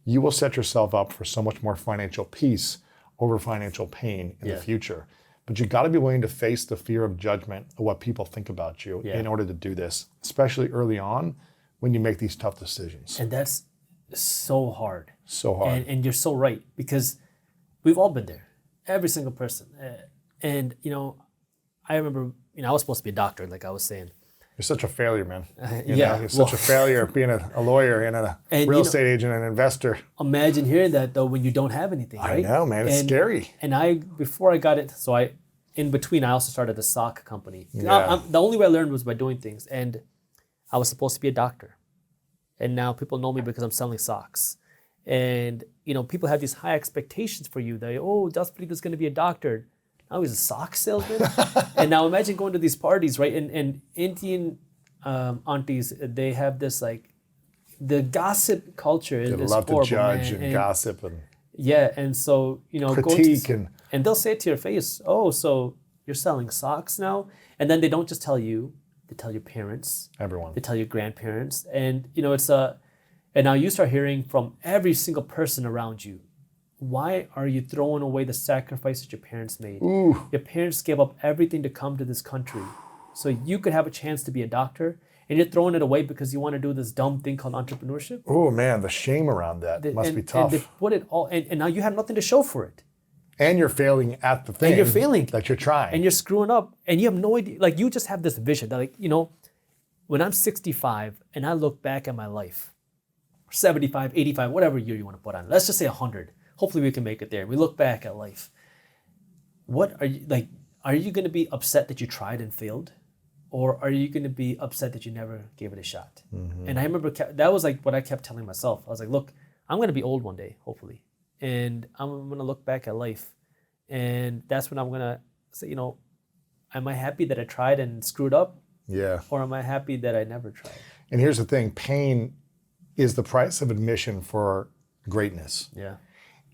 you will set yourself up for so much more financial peace over financial pain in the future. But you got to be willing to face the fear of judgment of what people think about you in order to do this, especially early on when you make these tough decisions. And that's so hard. So hard. And you're so right, because we've all been there, every single person. And, I remember, I was supposed to be a doctor, like I was saying. You're such a failure, man. You're Well, such a failure being a lawyer and a real estate agent and an investor. Imagine hearing that, though, when you don't have anything, right? I know, man. It's scary. And before I got it, in between, I also started a sock company. Yeah. The only way I learned was by doing things. And I was supposed to be a doctor. And now people know me because I'm selling socks. And, people have these high expectations for you. Jaspreet is going to be a doctor. Now he's a sock salesman. And now imagine going to these parties, right? And Indian aunties, they have this, like, the gossip culture is horrible. They love to judge and gossip. And so, critique. And they'll say it to your face, oh, so you're selling socks now? And then they don't just tell you, they tell your parents. Everyone. They tell your grandparents. And, and now you start hearing from every single person around you, why are you throwing away the sacrifice that your parents made? Ooh. Your parents gave up everything to come to this country so you could have a chance to be a doctor, and you're throwing it away because you want to do this dumb thing called entrepreneurship? Oh, man, the shame around that must be tough. And they put it all, and now you have nothing to show for it. And you're failing at the thing and you're failing. that you're trying. And you're screwing up, and you have no idea. Like, you just have this vision that, like, when I'm 65 and I look back at my life, 75, 85, whatever year you want to put on, let's just say 100. Hopefully we can make it there. We look back at life. What are you like? Are you going to be upset that you tried and failed? Or are you going to be upset that you never gave it a shot? Mm-hmm. And I remember that was like what I kept telling myself. I was like, look, I'm going to be old one day, hopefully. And I'm going to look back at life. And that's when I'm going to say, am I happy that I tried and screwed up? Yeah. Or am I happy that I never tried? And here's the thing. Pain is the price of admission for greatness. Yeah.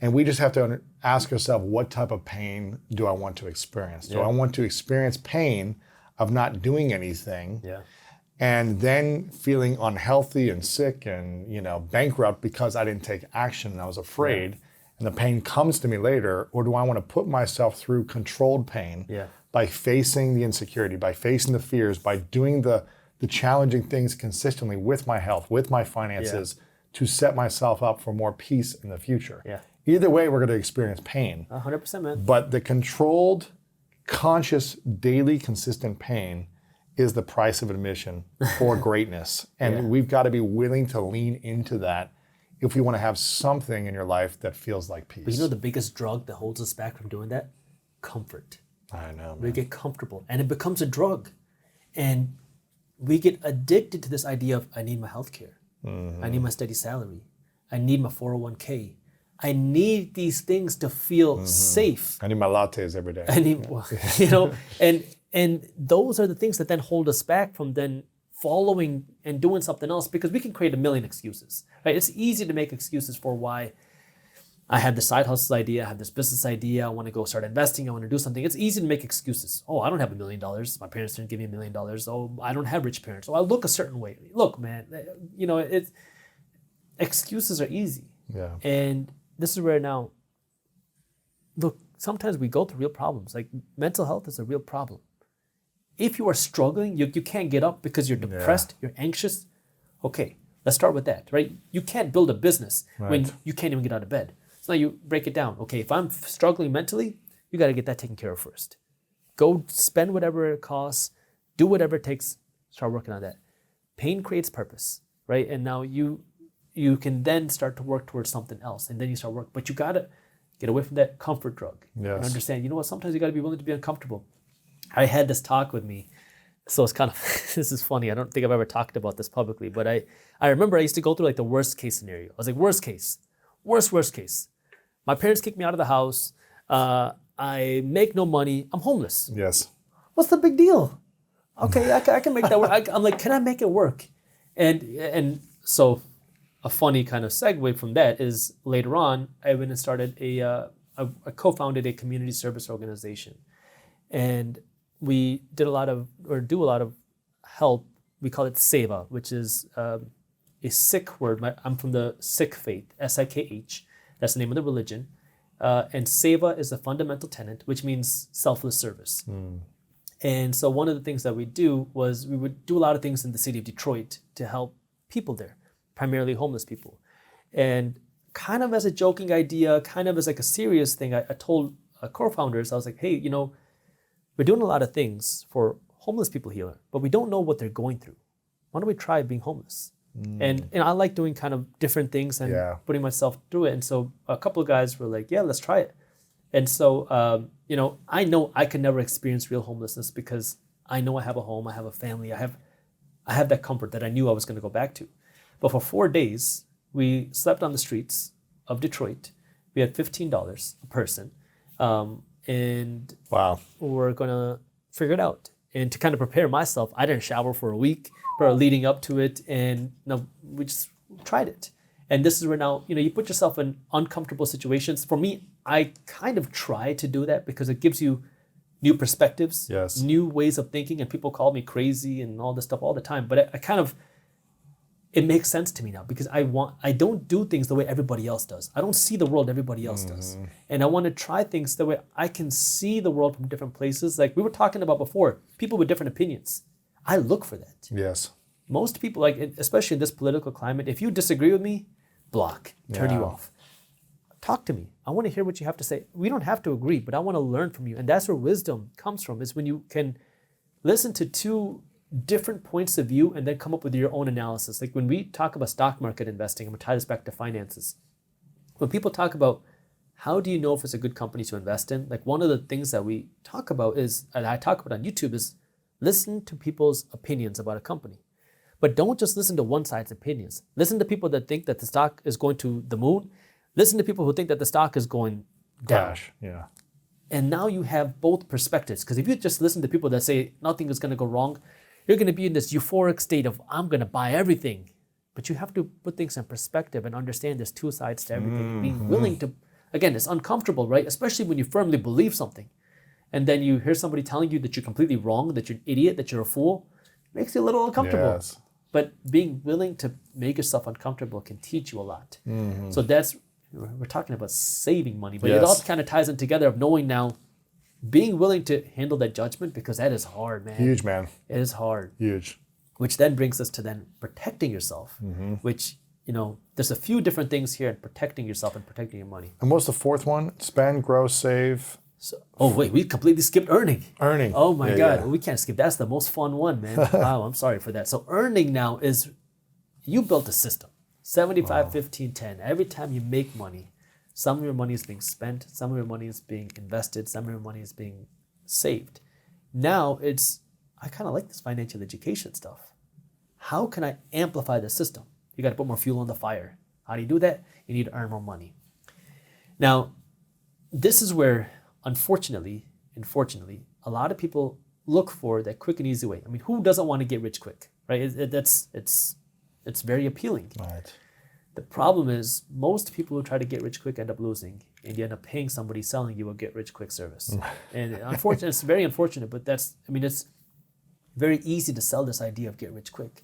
And we just have to ask ourselves, what type of pain do I want to experience? Do I want to experience pain of not doing anything and then feeling unhealthy and sick and, bankrupt because I didn't take action and I was afraid and the pain comes to me later? Or do I want to put myself through controlled pain by facing the insecurity, by facing the fears, by doing the challenging things consistently with my health, with my finances, to set myself up for more peace in the future? Yeah. Either way, we're going to experience pain. 100%, man. But the controlled, conscious, daily, consistent pain is the price of admission for greatness. And we've got to be willing to lean into that if we want to have something in your life that feels like peace. But the biggest drug that holds us back from doing that? Comfort. I know, man. We get comfortable and it becomes a drug. And we get addicted to this idea of, I need my health care. Mm-hmm. I need my steady salary. I need my 401k. I need these things to feel safe. I need my lattes every day. I need, and those are the things that then hold us back from then following and doing something else, because we can create a million excuses, right? It's easy to make excuses for why I had this side hustle idea, I have this business idea, I want to go start investing, I want to do something. It's easy to make excuses. Oh, I don't have $1 million. My parents didn't give me $1 million. Oh, I don't have rich parents. Oh, I look a certain way. Look, man, excuses are easy. Yeah. And this is where now, look, sometimes we go through real problems. Like, mental health is a real problem. If you are struggling, you can't get up because you're depressed, you're anxious. Okay, let's start with that, right? You can't build a business when you can't even get out of bed. So now you break it down. Okay, if I'm struggling mentally, you got to get that taken care of first. Go spend whatever it costs, do whatever it takes, start working on that. Pain creates purpose, right? And now you can then start to work towards something else, and then you start working. But you got to get away from that comfort drug. Yes. And understand, sometimes you got to be willing to be uncomfortable. I had this talk with me, so it's kind of, this is funny. I don't think I've ever talked about this publicly, but I remember I used to go through like the worst case scenario. I was like, worst case. My parents kicked me out of the house. I make no money. I'm homeless. Yes. What's the big deal? Okay, I can make that work. I'm like, can I make it work? And so a funny kind of segue from that is later on, I went and started I co-founded a community service organization. And we do a lot of help. We call it SEVA, which is a Sikh word. I'm from the Sikh faith, Sikh. That's the name of the religion. And seva is a fundamental tenet, which means selfless service. And so one of the things that we do was we would do a lot of things in the city of Detroit to help people there, primarily homeless people. And kind of as a joking idea, kind of as like a serious thing, I told co-founders, I was like, hey, you know, we're doing a lot of things for homeless people here, but we don't know what they're going through. Why don't we try being homeless? And I like doing kind of different things and putting myself through it. And so a couple of guys were like, yeah, let's try it. And so, you know I could never experience real homelessness because I know I have a home, I have a family, I have that comfort that I knew I was going to go back to. But for 4 days, we slept on the streets of Detroit. We had $15 a person. And wow, we're going to figure it out. And to kind of prepare myself, I didn't shower for a week leading up to it. And we just tried it. And this is where now, you know, you put yourself in uncomfortable situations. For me, I kind of try to do that because it gives you new perspectives, new ways of thinking. And people call me crazy and all this stuff all the time. But I kind of, it makes sense to me now because I don't do things the way everybody else does. I don't see the world everybody else does. And I want to try things the way I can see the world from different places. Like we were talking about before, people with different opinions. I look for that. Yes. Most people, like especially in this political climate, if you disagree with me, block, turn you off. Talk to me. I want to hear what you have to say. We don't have to agree, but I want to learn from you. And that's where wisdom comes from, is when you can listen to two different points of view and then come up with your own analysis. Like when we talk about stock market investing, I'm going to tie this back to finances. When people talk about how do you know if it's a good company to invest in, like one of the things that we talk about is, and I talk about on YouTube, is listen to people's opinions about a company. But don't just listen to one side's opinions. Listen to people that think that the stock is going to the moon. Listen to people who think that the stock is going down. Crash, yeah. And now you have both perspectives. Because if you just listen to people that say nothing is going to go wrong, you're going to be in this euphoric state of, I'm going to buy everything. But you have to put things in perspective and understand there's two sides to everything. Being willing to, again, it's uncomfortable, right? Especially when you firmly believe something. And then you hear somebody telling you that you're completely wrong, that you're an idiot, that you're a fool. It makes you a little uncomfortable. Yes. But being willing to make yourself uncomfortable can teach you a lot. So that's, we're talking about saving money, but it all kind of ties in together of knowing now, being willing to handle that judgment, because that is hard, man. Huge, man. It is hard. Huge. Which then brings us to then protecting yourself, which, you know, there's a few different things here in protecting yourself and protecting your money. And what's the fourth one? Spend, grow, save. So, oh, wait, we completely skipped earning. Earning. Oh my God, well, we can't skip. That's the most fun one, man. Wow, I'm sorry for that. So earning now is, you built a system, 75, 15, 10. Every time you make money, some of your money is being spent, some of your money is being invested, some of your money is being saved. Now it's, I kind of like this financial education stuff. How can I amplify the system? You got to put more fuel on the fire. How do you do that? You need to earn more money. Now, this is where, unfortunately, a lot of people look for that quick and easy way. I mean, who doesn't want to get rich quick, right? It's very appealing. Right. The problem is most people who try to get rich quick end up losing, and you end up paying somebody selling you a get rich quick service. And unfortunately, it's very unfortunate, but it's very easy to sell this idea of get rich quick.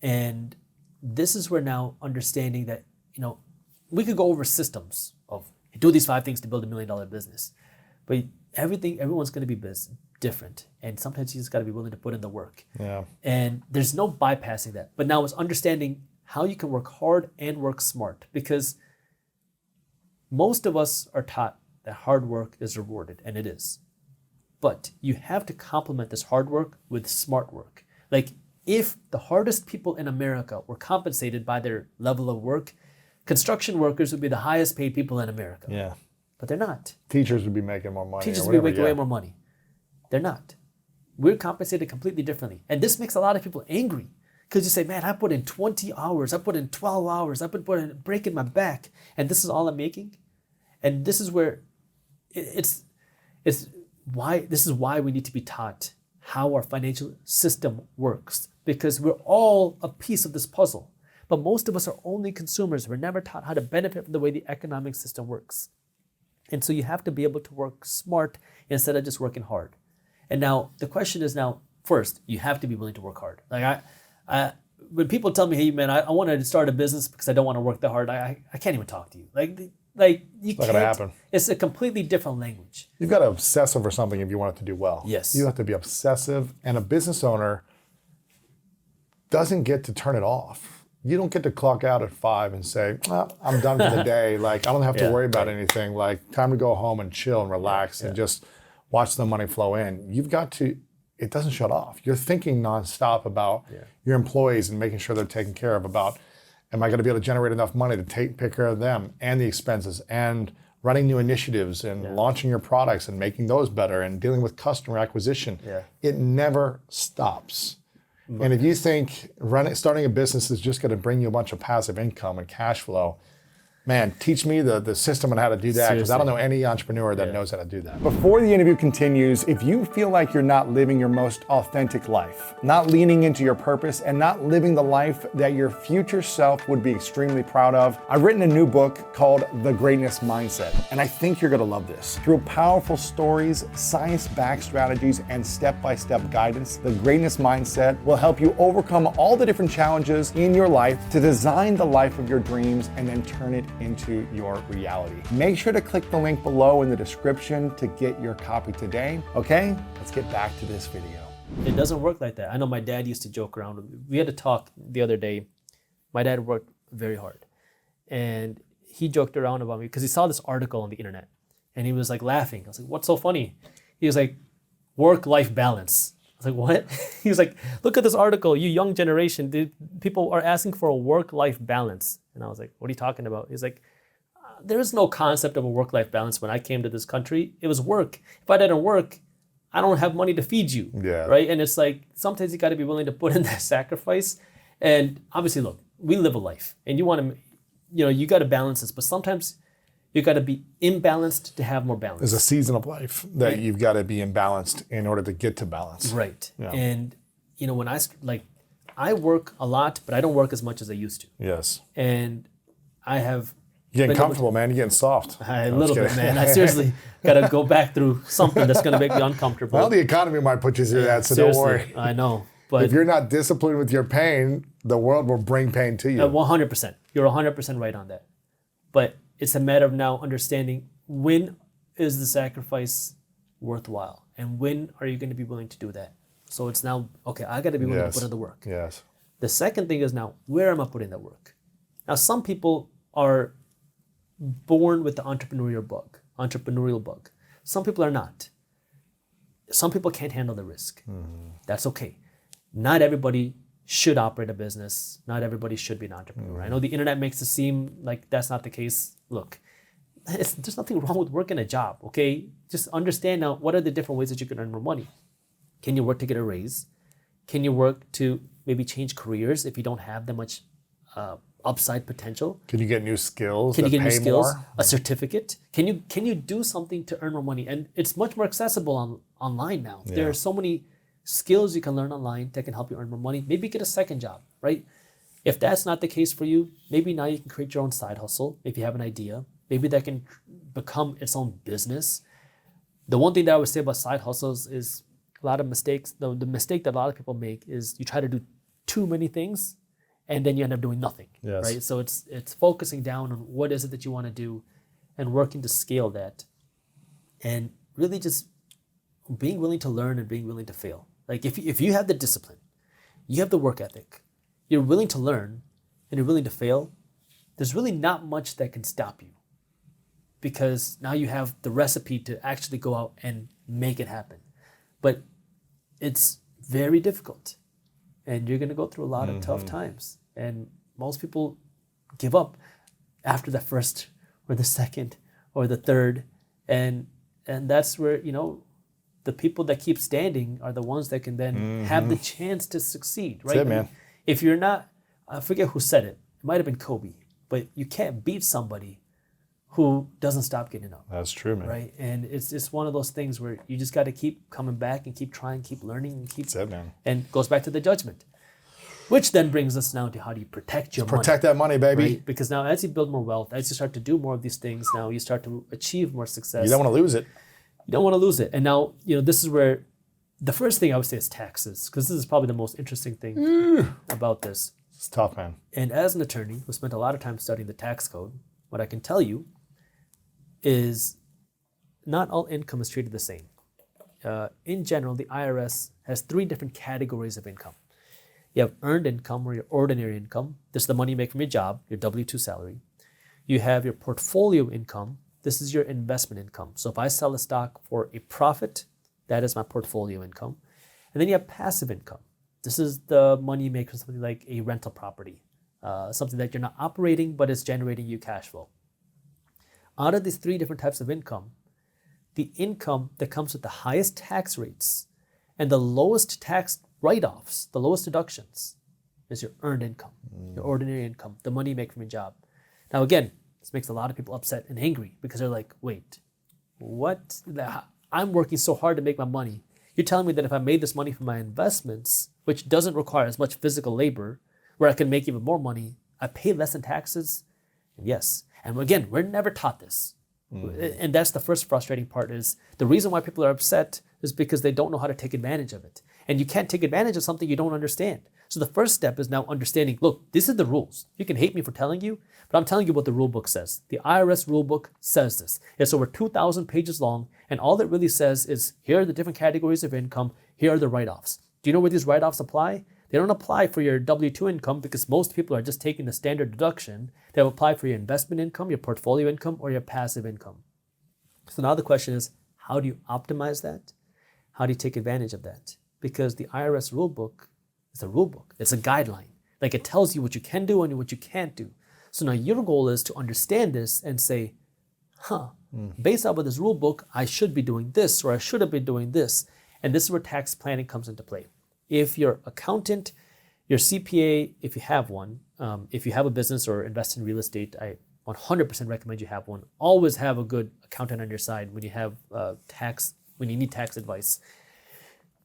And this is where now understanding that, you know, we could go over systems of do these 5 things to build $1 million business. But everyone's going to be different. And sometimes you just got to be willing to put in the work. Yeah. And there's no bypassing that. But now it's understanding how you can work hard and work smart. Because most of us are taught that hard work is rewarded, and it is. But you have to complement this hard work with smart work. Like if the hardest people in America were compensated by their level of work, construction workers would be the highest paid people in America. Yeah. But they're not. Teachers would be making more money. Teachers would be making way more money. They're not. We're compensated completely differently. And this makes a lot of people angry because you say, man, I put in 20 hours, I put in 12 hours, I've been breaking my back, and this is all I'm making. And this is where this is why we need to be taught how our financial system works, because we're all a piece of this puzzle. But most of us are only consumers. We're never taught how to benefit from the way the economic system works. And so you have to be able to work smart instead of just working hard. And now the question is now, first, you have to be willing to work hard. Like when people tell me, hey man, I want to start a business because I don't want to work that hard, I can't even talk to you. Like you It's not can't. gonna happen. It's a completely different language. You've got to obsess over something if you want it to do well. Yes. You have to be obsessive, and a business owner doesn't get to turn it off. You don't get to clock out at 5 and say, well, I'm done for the day. Like, I don't have to worry about anything. Like, time to go home and chill and relax and just watch the money flow in. You've got to, it doesn't shut off. You're thinking nonstop about your employees and making sure they're taken care of, about, am I going to be able to generate enough money to take care of them and the expenses, and running new initiatives and launching your products and making those better and dealing with customer acquisition. It never stops. And if you think starting a business is just going to bring you a bunch of passive income and cash flow, man, teach me the system on how to do that, because I don't know any entrepreneur that knows how to do that. Before the interview continues, if you feel like you're not living your most authentic life, not leaning into your purpose, and not living the life that your future self would be extremely proud of, I've written a new book called The Greatness Mindset, and I think you're gonna love this. Through powerful stories, science-backed strategies, and step-by-step guidance, The Greatness Mindset will help you overcome all the different challenges in your life to design the life of your dreams and then turn it into your reality. Make sure to click the link below in the description to get your copy today. Okay, let's get back to this video. It doesn't work like that. I know my dad used to joke around. We had a talk the other day. My dad worked very hard, and he joked around about me because he saw this article on the internet, and he was like laughing. I was like, what's so funny? He was like, work-life balance. I was like, what? He was like, look at this article, you young generation, people are asking for a work-life balance. And I was like, what are you talking about? He's like, there is no concept of a work-life balance when I came to this country. It was work. If I didn't work, I don't have money to feed you, right? And it's like, sometimes you got to be willing to put in that sacrifice. And obviously, look, we live a life, and you want to, you got to balance this, but sometimes you got to be imbalanced to have more balance. There's a season of life that you've got to be imbalanced in order to get to balance. Right. Yeah. And, when I work a lot, but I don't work as much as I used to. Yes. And I have... You're getting comfortable, man. You're getting soft. A little bit, man. I seriously got to go back through something that's going to make me uncomfortable. Well, the economy might put you through that, so don't worry. I know. But if you're not disciplined with your pain, the world will bring pain to you. 100%. You're 100% right on that. But it's a matter of now understanding, when is the sacrifice worthwhile? And when are you going to be willing to do that? So it's now, okay, I got to be willing to put in the work. Yes. The second thing is now, where am I putting that work? Now, some people are born with the entrepreneurial bug. Some people are not. Some people can't handle the risk. That's okay. Not everybody should operate a business. Not everybody should be an entrepreneur. I know the internet makes it seem like that's not the case. Look, there's nothing wrong with working a job, okay? Just understand now, what are the different ways that you can earn more money? Can you work to get a raise? Can you work to maybe change careers if you don't have that much upside potential? Can you get new skills? Can you get new skills? More? A certificate? Can you do something to earn more money? And it's much more accessible online now. Yeah. There are so many skills you can learn online that can help you earn more money. Maybe get a second job, right? If that's not the case for you, maybe now you can create your own side hustle if you have an idea. Maybe that can become its own business. The one thing that I would say about side hustles is a lot of mistakes. The mistake that a lot of people make is you try to do too many things and then you end up doing nothing, right? So it's focusing down on what is it that you want to do and working to scale that, and really just being willing to learn and being willing to fail. Like if you have the discipline, you have the work ethic, you're willing to learn and you're willing to fail, there's really not much that can stop you, because now you have the recipe to actually go out and make it happen. But it's very difficult, and you're going to go through a lot of tough times. And most people give up after the first or the second or the third. And that's where, the people that keep standing are the ones that can then have the chance to succeed, right? That's it, man. If you're not, I forget who said it. It might have been Kobe, but you can't beat somebody who doesn't stop getting up. That's true, man. Right? And it's just one of those things where you just got to keep coming back and keep trying, keep learning, and keep... That's it, man. And goes back to the judgment, which then brings us now to how do you protect your money. Protect that money, baby. Right? Because now as you build more wealth, as you start to do more of these things, now you start to achieve more success. You don't want to lose it. You don't want to lose it. And now, this is where The first thing I would say is taxes, because this is probably the most interesting thing about this. It's tough, man. And as an attorney who spent a lot of time studying the tax code, what I can tell you is not all income is treated the same. In general, the IRS has 3 different categories of income. You have earned income or your ordinary income. This is the money you make from your job, your W-2 salary. You have your portfolio income. This is your investment income. So if I sell a stock for a profit, that is my portfolio income. And then you have passive income. This is the money you make from something like a rental property, something that you're not operating, but it's generating you cash flow. Out of these 3 different types of income, the income that comes with the highest tax rates and the lowest tax write-offs, the lowest deductions, is your earned income, your ordinary income, the money you make from your job. Now again, this makes a lot of people upset and angry because they're like, wait, what? I'm working so hard to make my money. You're telling me that if I made this money from my investments, which doesn't require as much physical labor, where I can make even more money, I pay less in taxes? And yes. And again, we're never taught this. And that's the first frustrating part, is the reason why people are upset is because they don't know how to take advantage of it. And you can't take advantage of something you don't understand. So the first step is now understanding, look, this is the rules. You can hate me for telling you, but I'm telling you what the rule book says. The IRS rule book says this. It's over 2,000 pages long, and all it really says is, here are the different categories of income, here are the write-offs. Do you know where these write-offs apply? They don't apply for your W-2 income because most people are just taking the standard deduction. They will apply for your investment income, your portfolio income, or your passive income. So now the question is, how do you optimize that? How do you take advantage of that? Because the IRS rule book is a rule book. It's a guideline. Like, it tells you what you can do and what you can't do. So now your goal is to understand this and say, based on this rule book, I should be doing this, or I should have been doing this. And this is where tax planning comes into play. If your accountant, your CPA, if you have one, if you have a business or invest in real estate, I 100% recommend you have one. Always have a good accountant on your side when you have when you need tax advice.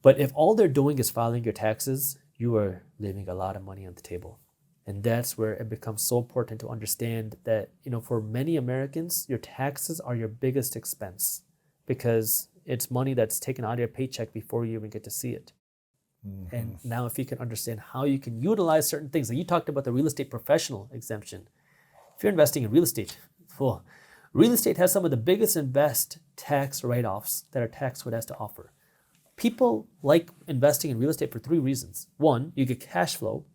But if all they're doing is filing your taxes, you are leaving a lot of money on the table. And that's where it becomes so important to understand that, for many Americans, your taxes are your biggest expense because it's money that's taken out of your paycheck before you even get to see it. Mm-hmm. And now if you can understand how you can utilize certain things, like you talked about the real estate professional exemption. If you're investing in real estate, real estate has some of the biggest and best tax write-offs that our tax code has to offer. People like investing in real estate for 3 reasons. 1, you get cash flow.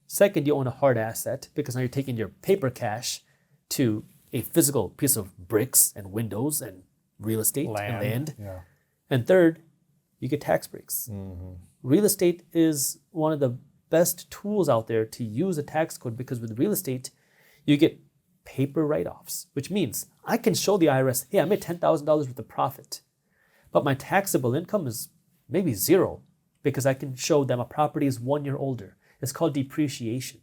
2nd, you own a hard asset because now you're taking your paper cash to a physical piece of bricks and windows and real estate and land. Yeah. And 3rd, you get tax breaks. Mm-hmm. Real estate is one of the best tools out there to use a tax code because with real estate, you get paper write-offs, which means I can show the IRS, hey, I made $10,000 worth of profit, but my taxable income is maybe 0 because I can show that my property is 1 year older. It's called depreciation.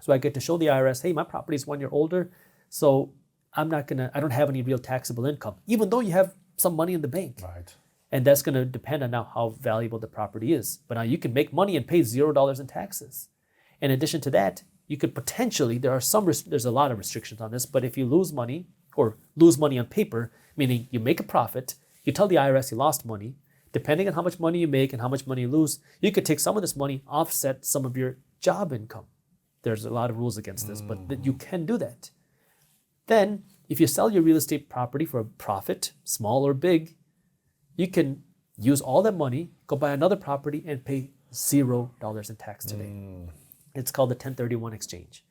So I get to show the IRS, hey, my property is 1 year older, so I don't have any real taxable income, even though you have some money in the bank. Right. And that's going to depend on now how valuable the property is. But now you can make money and pay $0 in taxes. In addition to that, you could potentially, there's a lot of restrictions on this, but if you lose money or lose money on paper, meaning you make a profit, you tell the IRS you lost money, depending on how much money you make and how much money you lose, you could take some of this money, offset some of your job income. There's a lot of rules against this, but you can do that. Then, if you sell your real estate property for a profit, small or big, you can use all that money, go buy another property, and pay $0 in tax today. It's called the 1031 exchange.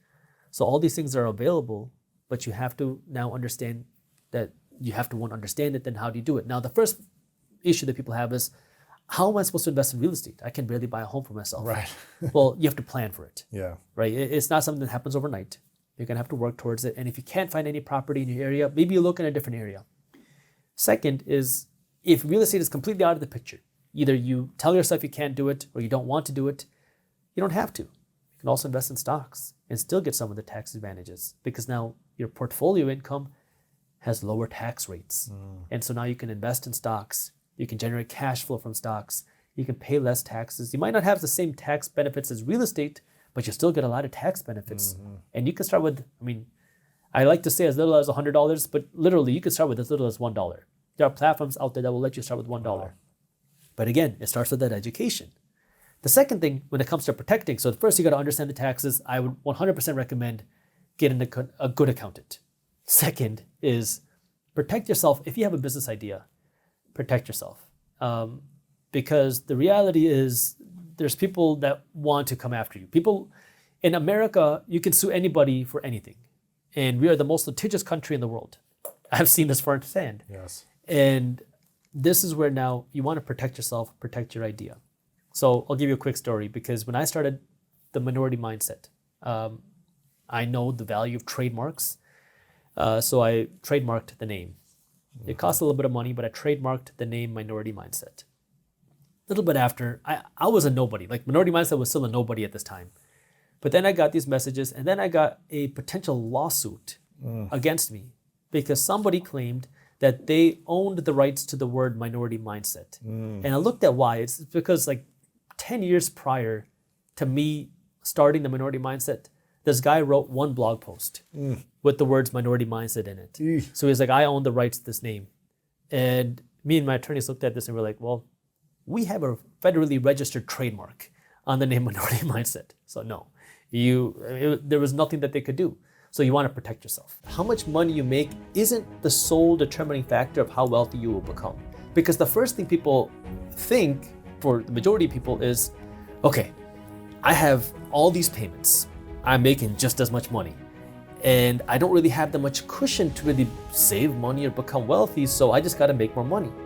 So all these things are available, but you have to now understand that you have to understand it, then how do you do it? Now, the first issue that people have is, how am I supposed to invest in real estate? I can barely buy a home for myself. Right. Well, you have to plan for it. Yeah. Right. It's not something that happens overnight. You're going to have to work towards it. And if you can't find any property in your area, maybe you look in a different area. Second is, if real estate is completely out of the picture, either you tell yourself you can't do it or you don't want to do it, you don't have to. You can also invest in stocks and still get some of the tax advantages because now your portfolio income has lower tax rates. And so now you can invest in stocks. You can generate cash flow from stocks. You can pay less taxes. You might not have the same tax benefits as real estate, but you still get a lot of tax benefits. And you can start with, I like to say as little as $100, but literally you can start with as little as $1. There are platforms out there that will let you start with $1. But again, it starts with that education. The second thing when it comes to protecting, so first you got to understand the taxes. I would 100% recommend getting a good accountant. Second is protect yourself. If you have a business idea, protect yourself. Because the reality is there's people that want to come after you. People in America, you can sue anybody for anything. And we are the most litigious country in the world. I've seen this firsthand. Yes. And this is where now you want to protect yourself, protect your idea. So I'll give you a quick story, because when I started the Minority Mindset, I know the value of trademarks. So I trademarked the name. It cost a little bit of money, but I trademarked the name Minority Mindset. A little bit after, I was a nobody. Like Minority Mindset was still a nobody at this time. But then I got these messages, and then I got a potential lawsuit against me because somebody claimed that they owned the rights to the word minority mindset. And I looked at why. It's because like 10 years prior to me starting the Minority Mindset, this guy wrote one blog post with the words minority mindset in it. So he's like, I own the rights to this name. And me and my attorneys looked at this and we're like, well, we have a federally registered trademark on the name Minority Mindset. So no, there was nothing that they could do. So you want to protect yourself. How much money you make isn't the sole determining factor of how wealthy you will become. Because the first thing people think, for the majority of people, is, okay, I have all these payments. I'm making just as much money. And I don't really have that much cushion to really save money or become wealthy, so I just got to make more money.